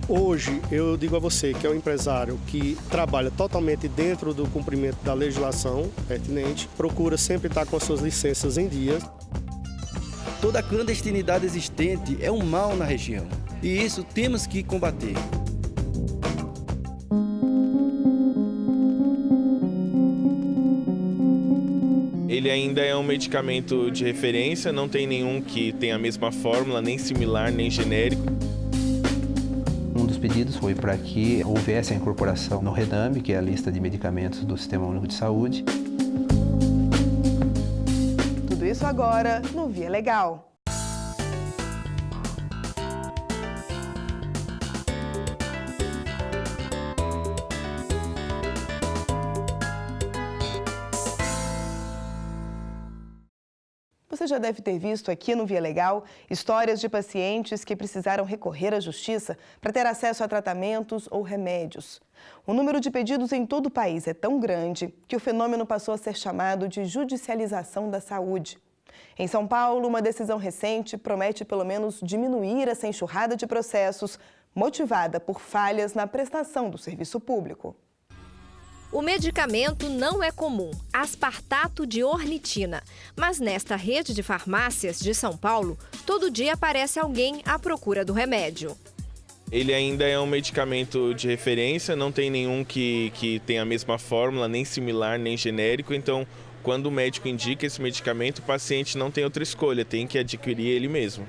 Hoje, eu digo a você que é um empresário que trabalha totalmente dentro do cumprimento da legislação pertinente, procura sempre estar com as suas licenças em dia. Toda a clandestinidade existente é um mal na região e isso temos que combater. Ele ainda é um medicamento de referência, não tem nenhum que tenha a mesma fórmula, nem similar, nem genérico. Um dos pedidos foi para que houvesse a incorporação no RENAME, que é a lista de medicamentos do Sistema Único de Saúde. Tudo isso agora no Via Legal. Você já deve ter visto aqui no Via Legal histórias de pacientes que precisaram recorrer à justiça para ter acesso a tratamentos ou remédios. O número de pedidos em todo o país é tão grande que o fenômeno passou a ser chamado de judicialização da saúde. Em São Paulo, uma decisão recente promete pelo menos diminuir essa enxurrada de processos motivada por falhas na prestação do serviço público. O medicamento não é comum, aspartato de ornitina. Mas nesta rede de farmácias de São Paulo, todo dia aparece alguém à procura do remédio. Ele ainda é um medicamento de referência, não tem nenhum que tenha a mesma fórmula, nem similar, nem genérico. Então, quando o médico indica esse medicamento, o paciente não tem outra escolha, tem que adquirir ele mesmo.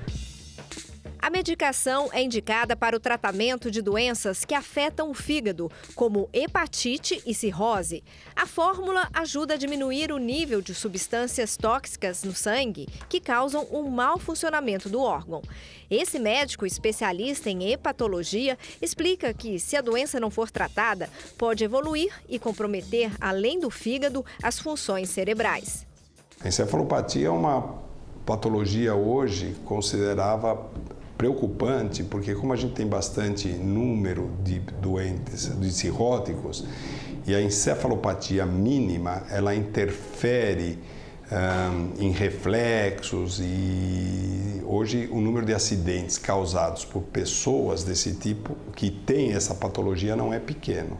A medicação é indicada para o tratamento de doenças que afetam o fígado, como hepatite e cirrose. A fórmula ajuda a diminuir o nível de substâncias tóxicas no sangue que causam um mau funcionamento do órgão. Esse médico especialista em hepatologia explica que, se a doença não for tratada, pode evoluir e comprometer, além do fígado, as funções cerebrais. A encefalopatia é uma patologia hoje considerada preocupante, porque como a gente tem bastante número de doentes, de cirróticos, e a encefalopatia mínima, ela interfere em reflexos e hoje o número de acidentes causados por pessoas desse tipo que têm essa patologia não é pequeno.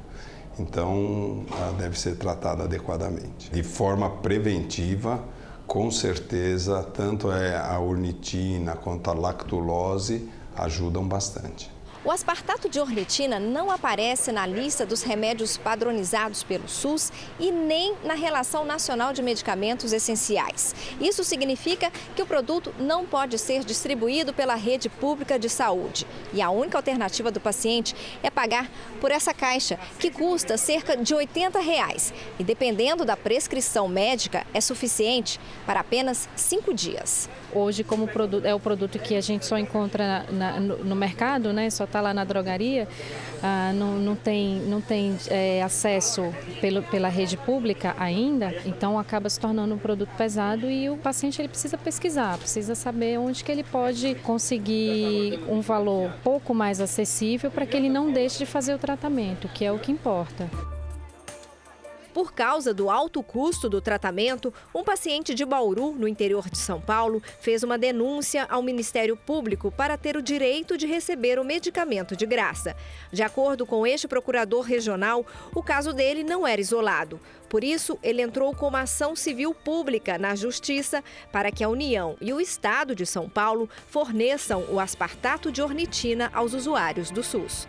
Então, ela deve ser tratada adequadamente. De forma preventiva, com certeza, tanto a ornitina quanto a lactulose ajudam bastante. O aspartato de ornitina não aparece na lista dos remédios padronizados pelo SUS e nem na Relação Nacional de Medicamentos Essenciais. Isso significa que o produto não pode ser distribuído pela rede pública de saúde. E a única alternativa do paciente é pagar por essa caixa, que custa cerca de R$ 80. E dependendo da prescrição médica, é suficiente para apenas 5 dias. Hoje, como é o produto que a gente só encontra no mercado, né? Só está lá na drogaria, não tem acesso pela rede pública ainda, então acaba se tornando um produto pesado e o paciente ele precisa pesquisar, precisa saber onde que ele pode conseguir um valor pouco mais acessível para que ele não deixe de fazer o tratamento, que é o que importa. Por causa do alto custo do tratamento, um paciente de Bauru, no interior de São Paulo, fez uma denúncia ao Ministério Público para ter o direito de receber o medicamento de graça. De acordo com este procurador regional, o caso dele não era isolado. Por isso, ele entrou com uma ação civil pública na Justiça para que a União e o Estado de São Paulo forneçam o aspartato de ornitina aos usuários do SUS.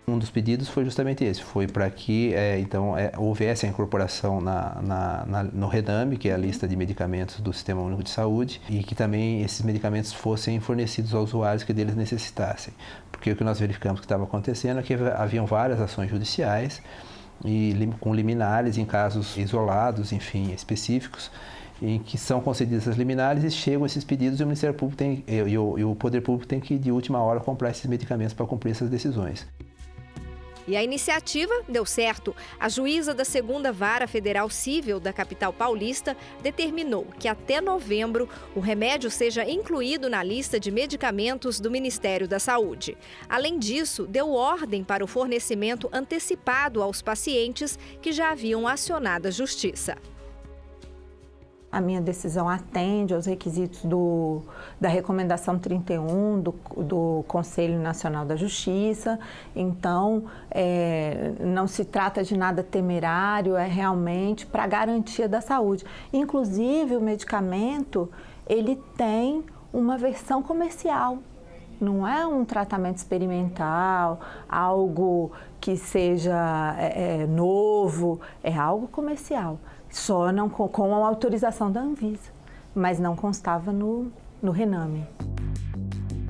Um dos pedidos foi justamente esse, foi para que houvesse a incorporação no RENAME, que é a lista de medicamentos do Sistema Único de Saúde, e que também esses medicamentos fossem fornecidos aos usuários que deles necessitassem. Porque o que nós verificamos que estava acontecendo é que haviam várias ações judiciais e com liminares em casos isolados, enfim, específicos, em que são concedidas as liminares e chegam esses pedidos e o Ministério Público e o Poder Público tem que, de última hora, comprar esses medicamentos para cumprir essas decisões. E a iniciativa deu certo. A juíza da 2ª Vara Federal Cível da capital paulista determinou que até novembro o remédio seja incluído na lista de medicamentos do Ministério da Saúde. Além disso, deu ordem para o fornecimento antecipado aos pacientes que já haviam acionado a Justiça. a minha decisão atende aos requisitos da Recomendação 31 do Conselho Nacional da Justiça. Então, não se trata de nada temerário, é realmente para garantia da saúde. Inclusive, o medicamento, ele tem uma versão comercial. Não é um tratamento experimental, algo que seja novo, é algo comercial. Só não com a autorização da Anvisa, mas não constava no RENAME.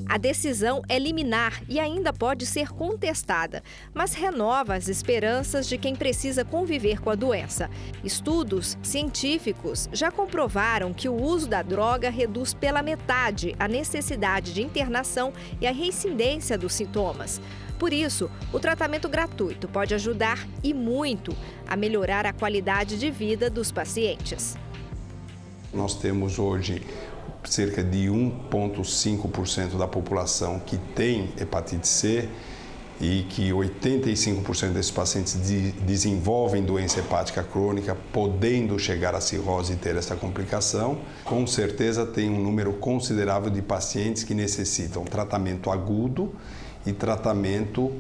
A decisão é liminar e ainda pode ser contestada, mas renova as esperanças de quem precisa conviver com a doença. Estudos científicos já comprovaram que o uso da droga reduz pela metade a necessidade de internação e a reincidência dos sintomas. Por isso, o tratamento gratuito pode ajudar e muito a melhorar a qualidade de vida dos pacientes. Nós temos hoje cerca de 1,5% da população que tem hepatite C e que 85% desses pacientes desenvolvem doença hepática crônica, podendo chegar à cirrose e ter essa complicação. Com certeza tem um número considerável de pacientes que necessitam tratamento agudo e tratamento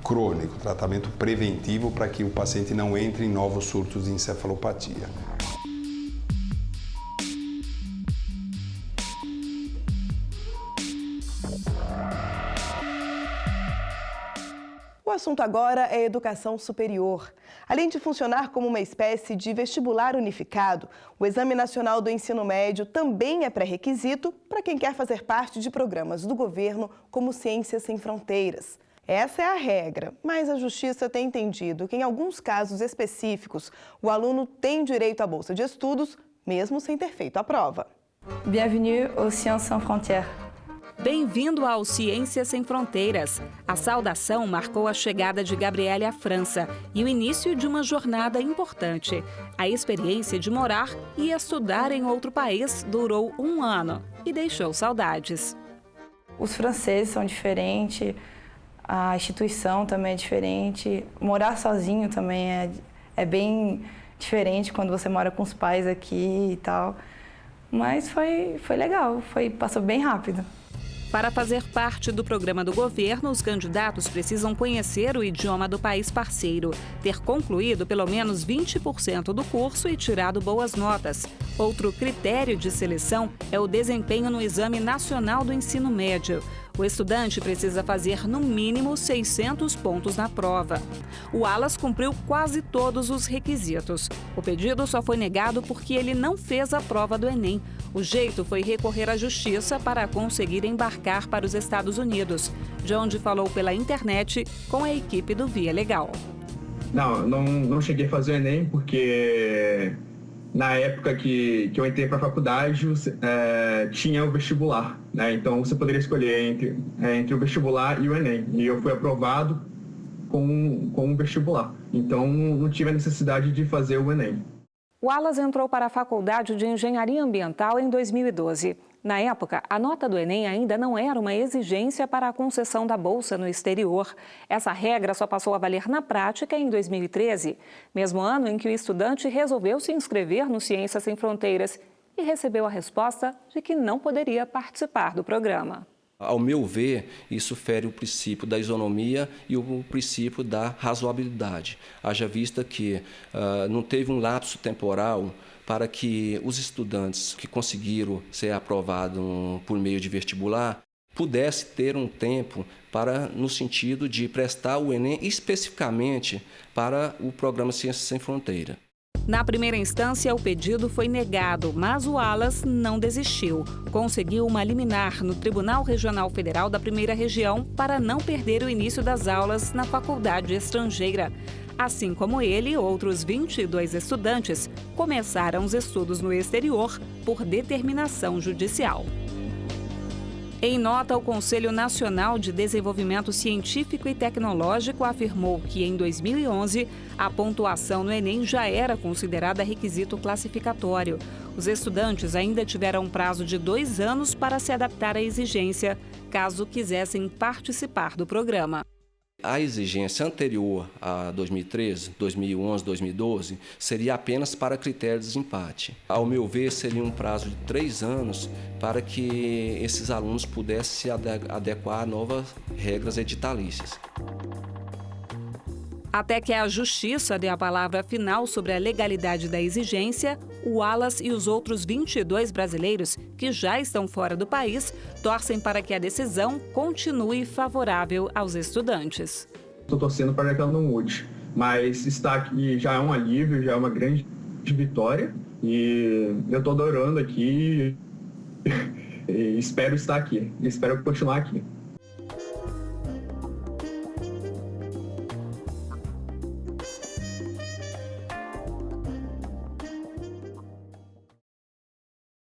crônico, tratamento preventivo para que o paciente não entre em novos surtos de encefalopatia. O assunto agora é educação superior. Além de funcionar como uma espécie de vestibular unificado, o Exame Nacional do Ensino Médio também é pré-requisito para quem quer fazer parte de programas do governo como Ciências Sem Fronteiras. Essa é a regra, mas a Justiça tem entendido que em alguns casos específicos o aluno tem direito à bolsa de estudos, mesmo sem ter feito a prova. Bienvenue aux Sciences Sans Frontières. Bem-vindo ao Ciências Sem Fronteiras. A saudação marcou a chegada de Gabriele à França e o início de uma jornada importante. A experiência de morar e estudar em outro país durou 1 ano e deixou saudades. Os franceses são diferentes, a instituição também é diferente. Morar sozinho também é bem diferente quando você mora com os pais aqui e tal. Mas foi legal, passou bem rápido. Para fazer parte do programa do governo, os candidatos precisam conhecer o idioma do país parceiro, ter concluído pelo menos 20% do curso e tirado boas notas. Outro critério de seleção é o desempenho no Exame Nacional do Ensino Médio. O estudante precisa fazer no mínimo 600 pontos na prova. O Alas cumpriu quase todos os requisitos. O pedido só foi negado porque ele não fez a prova do Enem. O jeito foi recorrer à justiça para conseguir embarcar para os Estados Unidos, de onde falou pela internet com a equipe do Via Legal. Não cheguei a fazer o Enem porque na época que eu entrei para a faculdade tinha o vestibular, né? Então você poderia escolher entre o vestibular e o Enem. E eu fui aprovado com o vestibular. Então não tive a necessidade de fazer o Enem. O Alas entrou para a Faculdade de Engenharia Ambiental em 2012. Na época, a nota do Enem ainda não era uma exigência para a concessão da bolsa no exterior. Essa regra só passou a valer na prática em 2013, mesmo ano em que o estudante resolveu se inscrever no Ciências Sem Fronteiras e recebeu a resposta de que não poderia participar do programa. Ao meu ver, isso fere o princípio da isonomia e o princípio da razoabilidade. Haja vista que não teve um lapso temporal para que os estudantes que conseguiram ser aprovados por meio de vestibular pudessem ter um tempo no sentido de prestar o Enem especificamente para o programa Ciências Sem Fronteira. Na primeira instância, o pedido foi negado, mas o Alas não desistiu. Conseguiu uma liminar no Tribunal Regional Federal da Primeira Região para não perder o início das aulas na faculdade estrangeira. Assim como ele, outros 22 estudantes começaram os estudos no exterior por determinação judicial. Em nota, o Conselho Nacional de Desenvolvimento Científico e Tecnológico afirmou que, em 2011, a pontuação no Enem já era considerada requisito classificatório. Os estudantes ainda tiveram um prazo de 2 anos para se adaptar à exigência, caso quisessem participar do programa. A exigência anterior a 2013, 2011, 2012 seria apenas para critério de desempate. Ao meu ver, seria um prazo de 3 anos para que esses alunos pudessem se adequar a novas regras editalícias. Até que a Justiça dê a palavra final sobre a legalidade da exigência, o Wallace e os outros 22 brasileiros que já estão fora do país torcem para que a decisão continue favorável aos estudantes. Estou torcendo para que ela não mude, mas estar aqui já é um alívio, já é uma grande vitória e eu estou adorando aqui e espero estar aqui, espero continuar aqui.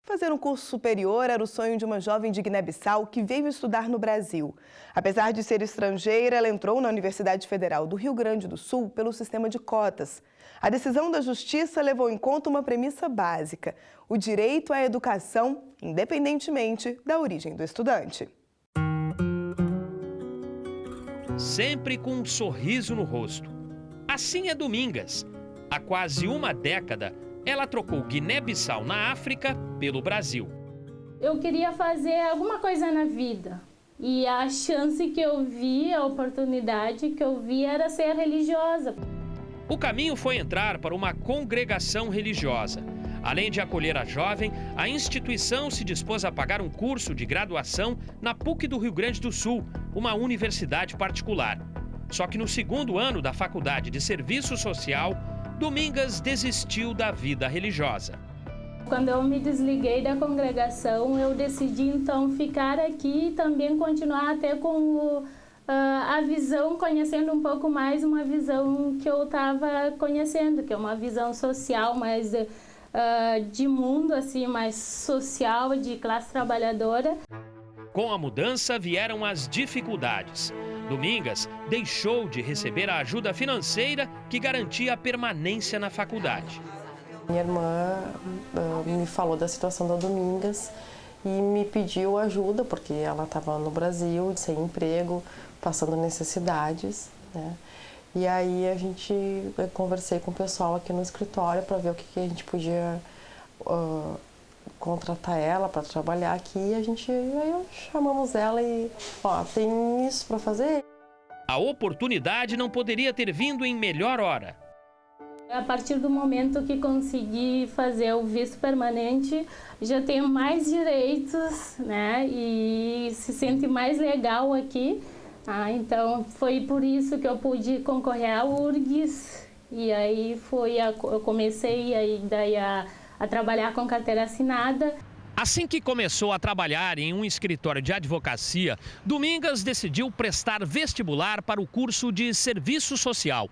Fazer um curso superior era o sonho de uma jovem de Guiné-Bissau que veio estudar no Brasil. Apesar de ser estrangeira, ela entrou na Universidade Federal do Rio Grande do Sul pelo sistema de cotas. A decisão da Justiça levou em conta uma premissa básica: o direito à educação, independentemente da origem do estudante. Sempre com um sorriso no rosto. Assim é Domingas. Há quase uma década, ela trocou Guiné-Bissau na África pelo Brasil. Eu queria fazer alguma coisa na vida. E a chance que eu vi, a oportunidade que eu vi era ser religiosa. O caminho foi entrar para uma congregação religiosa. Além de acolher a jovem, a instituição se dispôs a pagar um curso de graduação na PUC do Rio Grande do Sul, uma universidade particular. Só que no segundo ano da Faculdade de Serviço Social, Domingas desistiu da vida religiosa. Quando eu me desliguei da congregação, eu decidi então ficar aqui e também continuar até com a visão, conhecendo um pouco mais uma visão que eu estava conhecendo, que é uma visão social mais de mundo, assim, mais social, de classe trabalhadora. Com a mudança vieram as dificuldades. Domingas deixou de receber a ajuda financeira que garantia a permanência na faculdade. Minha irmã me falou da situação da Domingas e me pediu ajuda, porque ela estava no Brasil, sem emprego, passando necessidades, né? E aí eu conversei com o pessoal aqui no escritório para ver o que a gente podia contratar ela para trabalhar aqui. Aí chamamos ela e, tem isso para fazer? A oportunidade não poderia ter vindo em melhor hora. A partir do momento que consegui fazer o visto permanente, já tenho mais direitos, né? E se sente mais legal aqui. Então foi por isso que eu pude concorrer à URGS. E aí eu comecei a trabalhar com carteira assinada. Assim que começou a trabalhar em um escritório de advocacia, Domingas decidiu prestar vestibular para o curso de Serviço Social.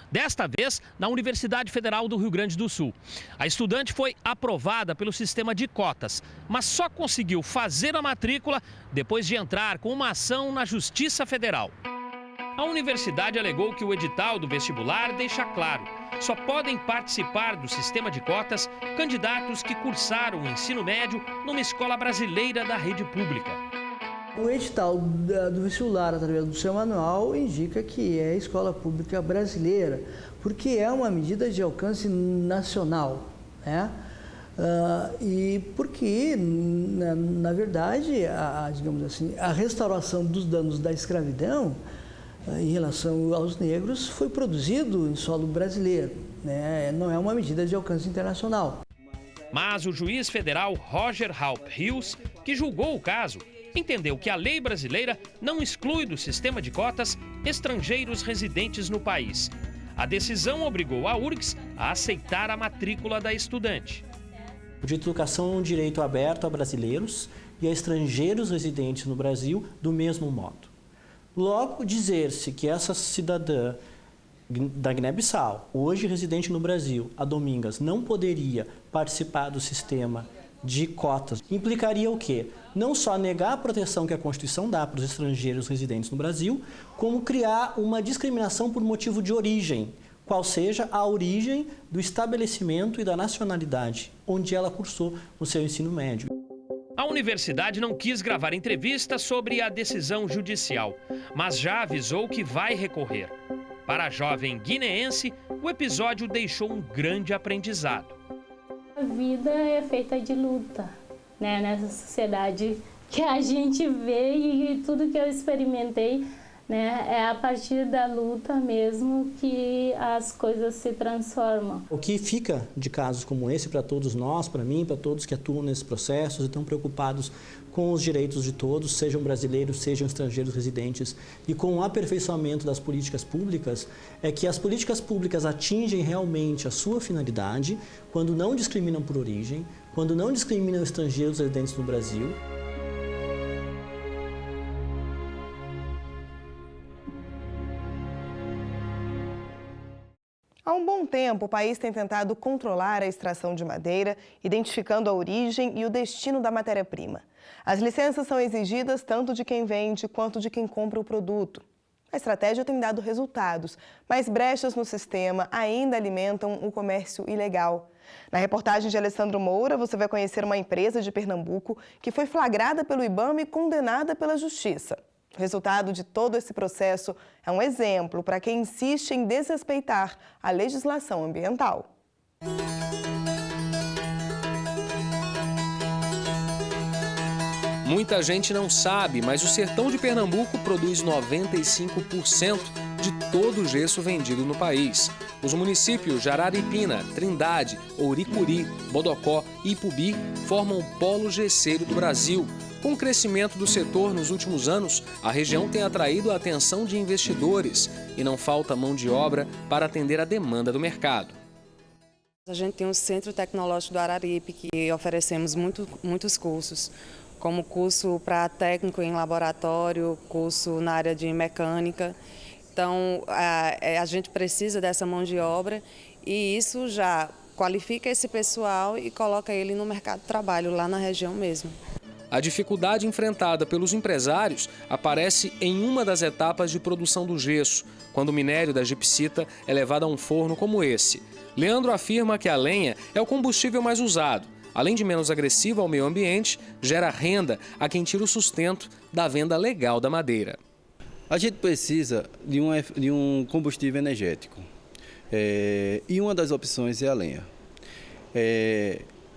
Desta vez, na Universidade Federal do Rio Grande do Sul. A estudante foi aprovada pelo sistema de cotas, mas só conseguiu fazer a matrícula depois de entrar com uma ação na Justiça Federal. A universidade alegou que o edital do vestibular deixa claro: só podem participar do sistema de cotas candidatos que cursaram o ensino médio numa escola brasileira da rede pública. O edital do vestibular, através do seu manual, indica que é escola pública brasileira, porque é uma medida de alcance nacional, né? E porque, na verdade, digamos assim, a restauração dos danos da escravidão em relação aos negros foi produzido em solo brasileiro, né? Não é uma medida de alcance internacional. Mas o juiz federal Roger Halp Rios, que julgou o caso, entendeu que a lei brasileira não exclui do sistema de cotas estrangeiros residentes no país. A decisão obrigou a URGS a aceitar a matrícula da estudante. O direito de educação é um direito aberto a brasileiros e a estrangeiros residentes no Brasil do mesmo modo. Logo, dizer-se que essa cidadã da Guiné-Bissau, hoje residente no Brasil, a Domingas, não poderia participar do sistema de cotas, implicaria o quê? Não só negar a proteção que a Constituição dá para os estrangeiros residentes no Brasil, como criar uma discriminação por motivo de origem, qual seja a origem do estabelecimento e da nacionalidade onde ela cursou o seu ensino médio. A universidade não quis gravar entrevista sobre a decisão judicial, mas já avisou que vai recorrer. Para a jovem guineense, o episódio deixou um grande aprendizado. A vida é feita de luta, né? Nessa sociedade que a gente vê e tudo que eu experimentei, né? É a partir da luta mesmo que as coisas se transformam. O que fica de casos como esse para todos nós, para mim, para todos que atuam nesses processos e estão preocupados com os direitos de todos, sejam brasileiros, sejam estrangeiros residentes, e com o aperfeiçoamento das políticas públicas, é que as políticas públicas atingem realmente a sua finalidade quando não discriminam por origem, quando não discriminam estrangeiros residentes no Brasil. Há um bom tempo, o país tem tentado controlar a extração de madeira, identificando a origem e o destino da matéria-prima. As licenças são exigidas tanto de quem vende quanto de quem compra o produto. A estratégia tem dado resultados, mas brechas no sistema ainda alimentam o comércio ilegal. Na reportagem de Alessandro Moura, você vai conhecer uma empresa de Pernambuco que foi flagrada pelo IBAMA e condenada pela Justiça. O resultado de todo esse processo é um exemplo para quem insiste em desrespeitar a legislação ambiental. Muita gente não sabe, mas o sertão de Pernambuco produz 95% de todo o gesso vendido no país. Os municípios de Araripina, Trindade, Ouricuri, Bodocó e Ipubi formam o polo gesseiro do Brasil. Com o crescimento do setor nos últimos anos, a região tem atraído a atenção de investidores e não falta mão de obra para atender a demanda do mercado. A gente tem o Centro Tecnológico do Araripe, que oferecemos muitos cursos, como curso para técnico em laboratório, curso na área de mecânica. Então, a gente precisa dessa mão de obra e isso já qualifica esse pessoal e coloca ele no mercado de trabalho lá na região mesmo. A dificuldade enfrentada pelos empresários aparece em uma das etapas de produção do gesso, quando o minério da gipsita é levado a um forno como esse. Leandro afirma que a lenha é o combustível mais usado. Além de menos agressivo ao meio ambiente, gera renda a quem tira o sustento da venda legal da madeira. A gente precisa de um combustível energético e uma das opções é a lenha.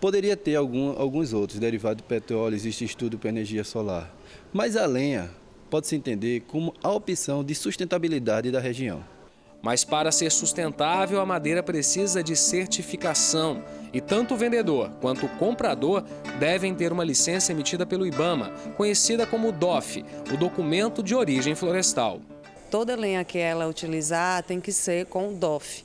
Poderia ter alguns outros derivados de petróleo, existe estudo para energia solar, mas a lenha pode-se entender como a opção de sustentabilidade da região. Mas para ser sustentável, a madeira precisa de certificação e tanto o vendedor quanto o comprador devem ter uma licença emitida pelo IBAMA, conhecida como DOF, o Documento de Origem Florestal. Toda lenha que ela utilizar tem que ser com o DOF.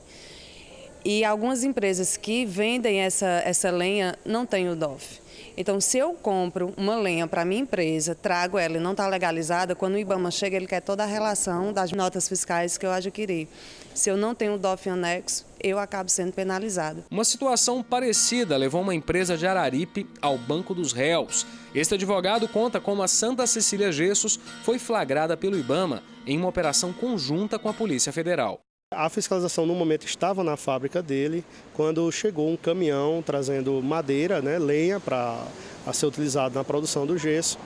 E algumas empresas que vendem essa lenha não têm o DOF. Então, se eu compro uma lenha para a minha empresa, trago ela e não está legalizada, quando o IBAMA chega, ele quer toda a relação das notas fiscais que eu adquiri. Se eu não tenho o DOF anexo, eu acabo sendo penalizada. Uma situação parecida levou uma empresa de Araripe ao banco dos réus. Este advogado conta como a Santa Cecília Gessos foi flagrada pelo IBAMA em uma operação conjunta com a Polícia Federal. A fiscalização no momento estava na fábrica dele, quando chegou um caminhão trazendo madeira, lenha para ser utilizado na produção do gesso.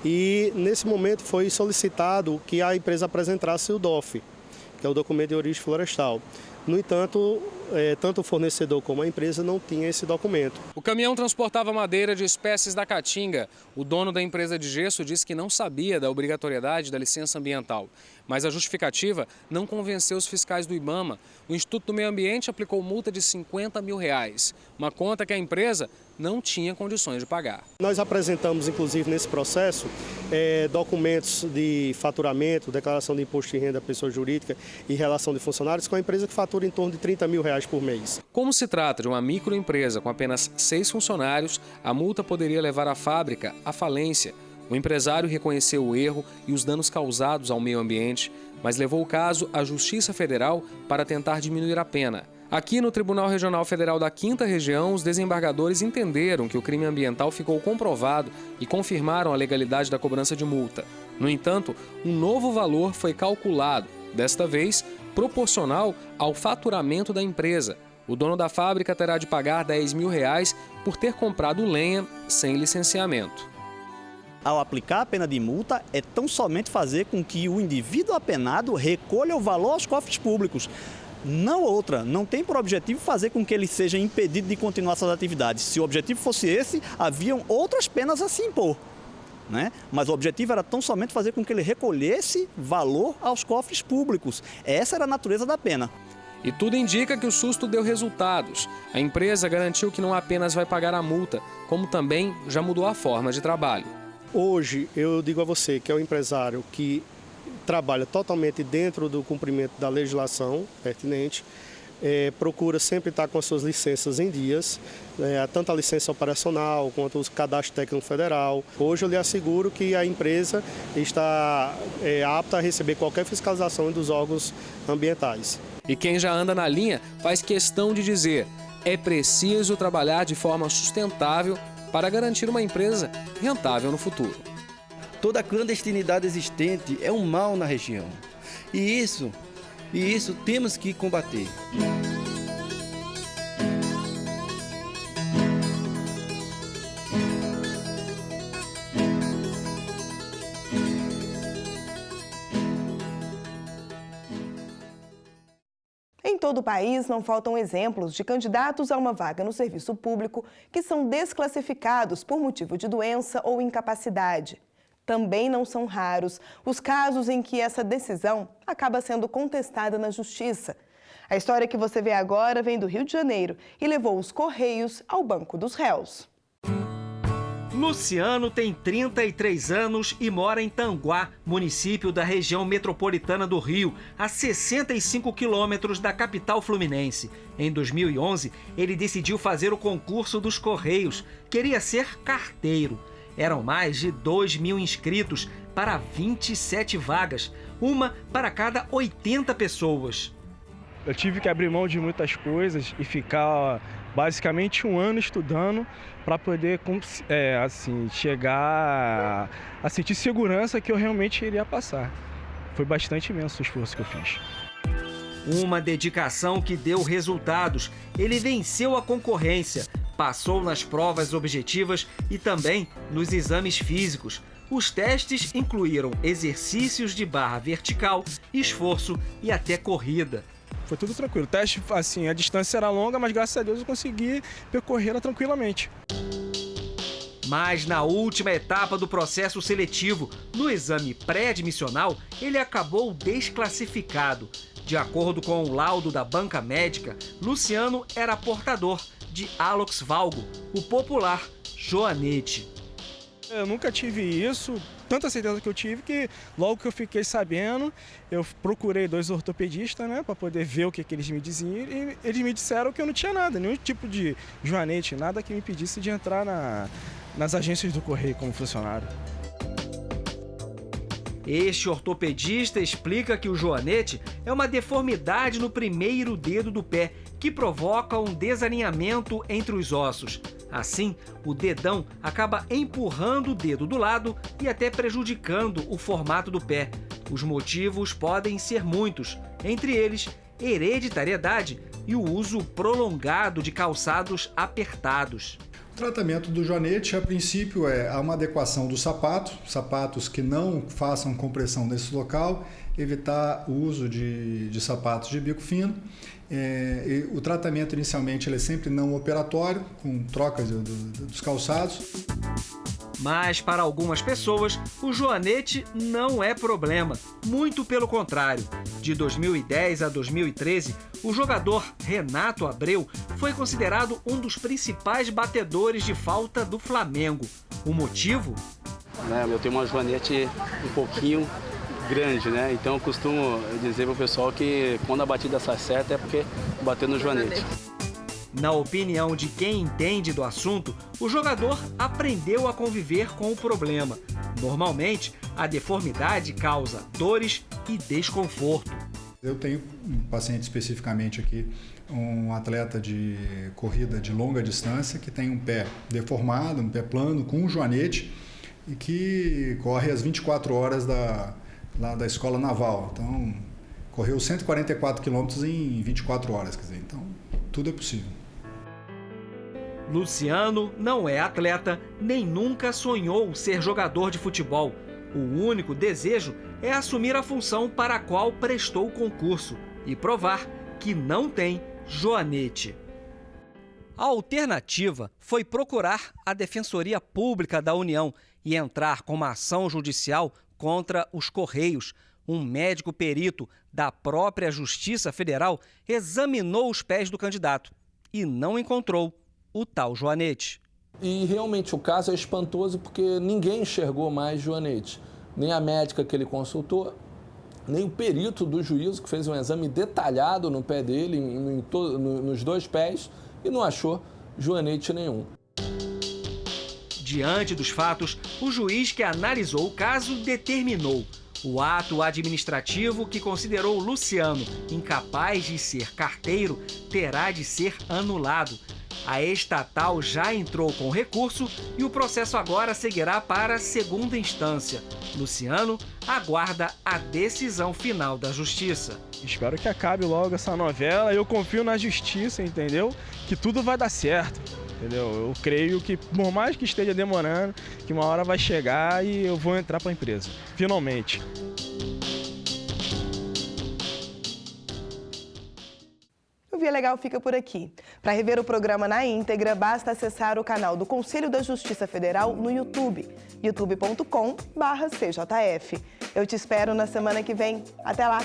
E nesse momento foi solicitado que a empresa apresentasse o DOF, que é o Documento de Origem Florestal. No entanto, tanto o fornecedor como a empresa não tinham esse documento. O caminhão transportava madeira de espécies da caatinga. O dono da empresa de gesso disse que não sabia da obrigatoriedade da licença ambiental. Mas a justificativa não convenceu os fiscais do IBAMA. O Instituto do Meio Ambiente aplicou multa de R$50 mil, uma conta que a empresa não tinha condições de pagar. Nós apresentamos, inclusive, nesse processo, documentos de faturamento, declaração de imposto de renda da pessoa jurídica e relação de funcionários com a empresa que fatura em torno de R$30 mil por mês. Como se trata de uma microempresa com apenas 6 funcionários, a multa poderia levar a fábrica à falência. O empresário reconheceu o erro e os danos causados ao meio ambiente, mas levou o caso à Justiça Federal para tentar diminuir a pena. Aqui no Tribunal Regional Federal da 5ª Região, os desembargadores entenderam que o crime ambiental ficou comprovado e confirmaram a legalidade da cobrança de multa. No entanto, um novo valor foi calculado, desta vez proporcional ao faturamento da empresa. O dono da fábrica terá de pagar R$10 mil por ter comprado lenha sem licenciamento. ao aplicar a pena de multa, é tão somente fazer com que o indivíduo apenado recolha o valor aos cofres públicos. Não outra, não tem por objetivo fazer com que ele seja impedido de continuar suas atividades. Se o objetivo fosse esse, haviam outras penas a se impor, né? Mas o objetivo era tão somente fazer com que ele recolhesse valor aos cofres públicos. Essa era a natureza da pena. E tudo indica que o susto deu resultados. A empresa garantiu que não apenas vai pagar a multa, como também já mudou a forma de trabalho. Hoje, eu digo a você que é um empresário que trabalha totalmente dentro do cumprimento da legislação pertinente, procura sempre estar com as suas licenças em dias, tanto a licença operacional quanto o cadastro técnico federal. Hoje eu lhe asseguro que a empresa está apta a receber qualquer fiscalização dos órgãos ambientais. E quem já anda na linha faz questão de dizer: é preciso trabalhar de forma sustentável para garantir uma empresa rentável no futuro. Toda a clandestinidade existente é um mal na região. E isso temos que combater. Em todo o país, não faltam exemplos de candidatos a uma vaga no serviço público que são desclassificados por motivo de doença ou incapacidade. Também não são raros os casos em que essa decisão acaba sendo contestada na Justiça. A história que você vê agora vem do Rio de Janeiro e levou os Correios ao banco dos réus. Luciano tem 33 anos e mora em Tanguá, município da região metropolitana do Rio, a 65 quilômetros da capital fluminense. Em 2011, ele decidiu fazer o concurso dos Correios. Queria ser carteiro. Eram mais de 2.000 inscritos para 27 vagas, uma para cada 80 pessoas. Eu tive que abrir mão de muitas coisas e ficar basicamente um ano estudando para poder chegar a sentir segurança que eu realmente iria passar. Foi bastante imenso o esforço que eu fiz. Uma dedicação que deu resultados. Ele venceu a concorrência, passou nas provas objetivas e também nos exames físicos. Os testes incluíram exercícios de barra vertical, esforço e até corrida. Foi tudo tranquilo. O teste, a distância era longa, mas graças a Deus eu consegui percorrê-la tranquilamente. Mas na última etapa do processo seletivo, no exame pré-admissional, ele acabou desclassificado. De acordo com o laudo da banca médica, Luciano era portador de Alox valgo, o popular joanete. Eu nunca tive isso, tanta certeza que eu tive que logo que eu fiquei sabendo, eu procurei 2 ortopedistas, para poder ver o que eles me diziam, e eles me disseram que eu não tinha nada, nenhum tipo de joanete, nada que me impedisse de entrar nas agências do Correio como funcionário. Este ortopedista explica que o joanete é uma deformidade no primeiro dedo do pé, que provoca um desalinhamento entre os ossos. Assim, o dedão acaba empurrando o dedo do lado e até prejudicando o formato do pé. Os motivos podem ser muitos, entre eles hereditariedade e o uso prolongado de calçados apertados. O tratamento do joanete, a princípio, é uma adequação do sapato, sapatos que não façam compressão nesse local, evitar o uso de sapatos de bico fino. O tratamento inicialmente ele é sempre não operatório, com troca dos calçados. Mas para algumas pessoas, o joanete não é problema, muito pelo contrário. De 2010 a 2013, o jogador Renato Abreu foi considerado um dos principais batedores de falta do Flamengo. O motivo? Eu tenho uma joanete um pouquinho grande, então eu costumo dizer para o pessoal que quando a batida sai certa é porque bateu no joanete. Na opinião de quem entende do assunto, o jogador aprendeu a conviver com o problema. Normalmente, a deformidade causa dores e desconforto. Eu tenho um paciente especificamente aqui, um atleta de corrida de longa distância que tem um pé deformado, um pé plano, com um joanete e que corre às 24 horas lá da escola naval. Então, correu 144 quilômetros em 24 horas, então tudo é possível. Luciano não é atleta, nem nunca sonhou ser jogador de futebol. O único desejo é assumir a função para a qual prestou o concurso e provar que não tem joanete. A alternativa foi procurar a Defensoria Pública da União e entrar com uma ação judicial contra os Correios. Um médico perito da própria Justiça Federal examinou os pés do candidato e não encontrou o tal joanete. E realmente o caso é espantoso porque ninguém enxergou mais joanete. Nem a médica que ele consultou, nem o perito do juízo que fez um exame detalhado no pé dele, nos dois pés, e não achou joanete nenhum. Diante dos fatos, o juiz que analisou o caso determinou: o ato administrativo que considerou Luciano incapaz de ser carteiro terá de ser anulado. A estatal já entrou com recurso e o processo agora seguirá para a segunda instância. Luciano aguarda a decisão final da Justiça. Espero que acabe logo essa novela. Eu confio na Justiça, entendeu? Que tudo vai dar certo, entendeu? Eu creio que, por mais que esteja demorando, que uma hora vai chegar e eu vou entrar para a empresa, finalmente. O Via Legal fica por aqui. Para rever o programa na íntegra, basta acessar o canal do Conselho da Justiça Federal no YouTube, youtube.com/CJF. Eu te espero na semana que vem. Até lá!